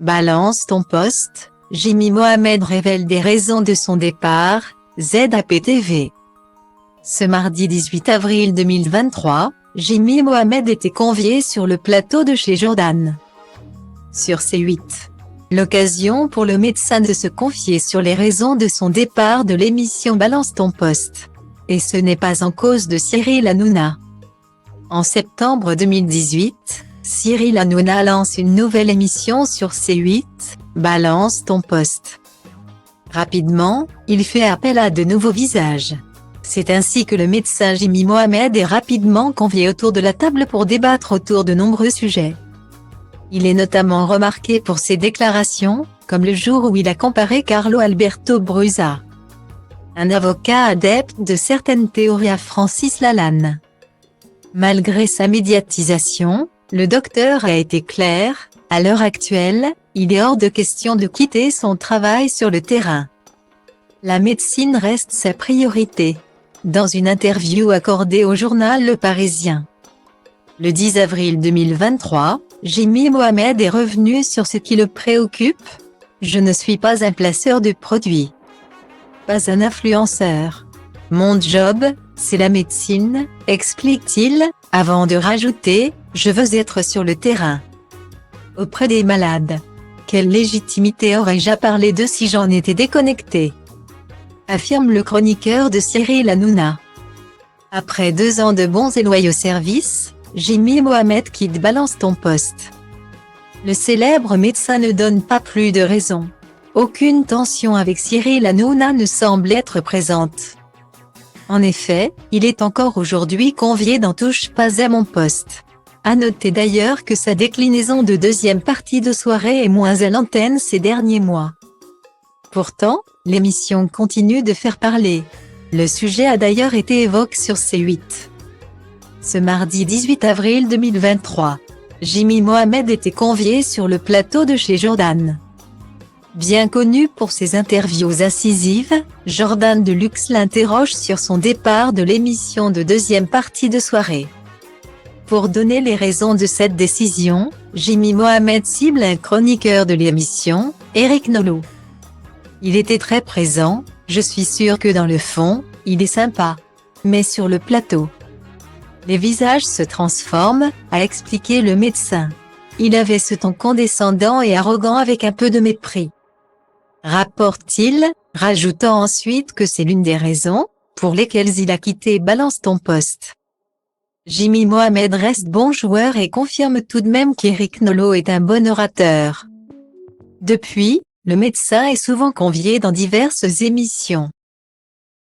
Balance ton poste, Jimmy Mohamed révèle des raisons de son départ, ZAPTV. Ce mardi 18 avril 2023, Jimmy Mohamed était convié sur le plateau de chez Jordan. Sur C8. L'occasion pour le médecin de se confier sur les raisons de son départ de l'émission Balance ton poste. Et ce n'est pas en cause de Cyril Hanouna. En septembre 2018, Cyril Hanouna lance une nouvelle émission sur C8, Balance ton poste. Rapidement, il fait appel à de nouveaux visages. C'est ainsi que le médecin Jimmy Mohamed est rapidement convié autour de la table pour débattre autour de nombreux sujets. Il est notamment remarqué pour ses déclarations, comme le jour où il a comparé Carlo Alberto Brusa, un avocat adepte de certaines théories, à Francis Lalanne. Malgré sa médiatisation, le docteur a été clair: à l'heure actuelle, il est hors de question de quitter son travail sur le terrain. La médecine reste sa priorité. Dans une interview accordée au journal Le Parisien, le 10 avril 2023, Jimmy Mohamed est revenu sur ce qui le préoccupe. « Je ne suis pas un placeur de produits. Pas un influenceur. Mon job, c'est la médecine », explique-t-il, avant de rajouter « Je veux être sur le terrain. Auprès des malades. Quelle légitimité aurais-je à parler d'eux si j'en étais déconnecté ?» affirme le chroniqueur de Cyril Hanouna. Après 2 ans de bons et loyaux services, Jimmy Mohamed quitte Balance ton poste. Le célèbre médecin ne donne pas plus de raisons. Aucune tension avec Cyril Hanouna ne semble être présente. En effet, il est encore aujourd'hui convié dans Touche pas à mon poste. À noter d'ailleurs que sa déclinaison de deuxième partie de soirée est moins à l'antenne ces derniers mois. Pourtant, l'émission continue de faire parler. Le sujet a d'ailleurs été évoqué sur C8. Ce mardi 18 avril 2023, Jimmy Mohamed était convié sur le plateau de chez Jordan. Bien connu pour ses interviews incisives, Jordan de Luxe l'interroge sur son départ de l'émission de deuxième partie de soirée. Pour donner les raisons de cette décision, Jimmy Mohamed cible un chroniqueur de l'émission, Eric Nolot. Il était très présent, je suis sûr que dans le fond, il est sympa. Mais sur le plateau, les visages se transforment, a expliqué le médecin. Il avait ce ton condescendant et arrogant avec un peu de mépris, rapporte-t-il, rajoutant ensuite que c'est l'une des raisons pour lesquelles il a quitté Balance ton poste. Jimmy Mohamed reste bon joueur et confirme tout de même qu'Eric Nolot est un bon orateur. Depuis, le médecin est souvent convié dans diverses émissions.